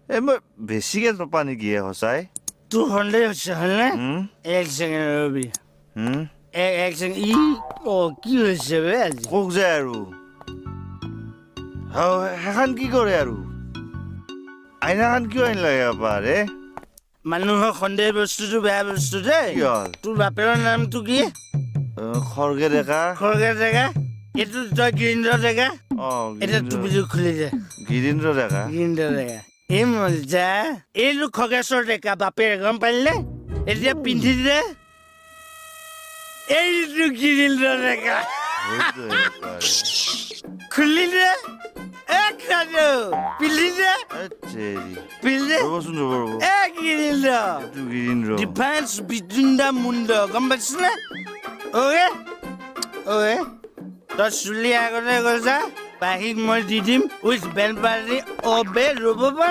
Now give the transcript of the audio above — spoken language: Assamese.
মই বেছিকে টপা নেকি সঁচাই 200 হচ্ছে হলে এক সেকেন্ড রবি এক সেকেন্ড কি হয়েছে বে আজি কওক যায় আৰু সেইখন কি কৰে আৰু আইনাখন কিয় আনিলে পাৰে মানুহৰ সন্দেহ বস্তুটো বেয়া বস্তু দেই কি হ'ল তোৰ বাপেৰৰ নামটো কি খৰগে ডেকা খৰগে ডেকা এইটো তই গিৰীন্দ্ৰ ডেকা এতিয়া টুপিটো খুলি দে গিৰীন্দ্ৰ ডেকা গিৰীন্দ্ৰ ডেকা এই মজা এইটো খগেশ্বৰ ডেকা বাপেৰে গম পালিনে এতিয়া পিন্ধি দে এইটো গিৰীন্দ্ৰ ডেকা খুলি দে পিন্ধি দে পিন্ধি ৰ'বচোন ৰ'ব গিৰীন্দ্ৰ এইটো গিৰীন্দ্ৰ ডিফাৰেন্স বিটুইন দা মুণ্ড গম পাইছনে অ'কে তই চুলি আগতে গৈ যা বাহিক মই দি দিম উইথ বেণ্ড পাৰ্টি অবে ৰ'ব পৰা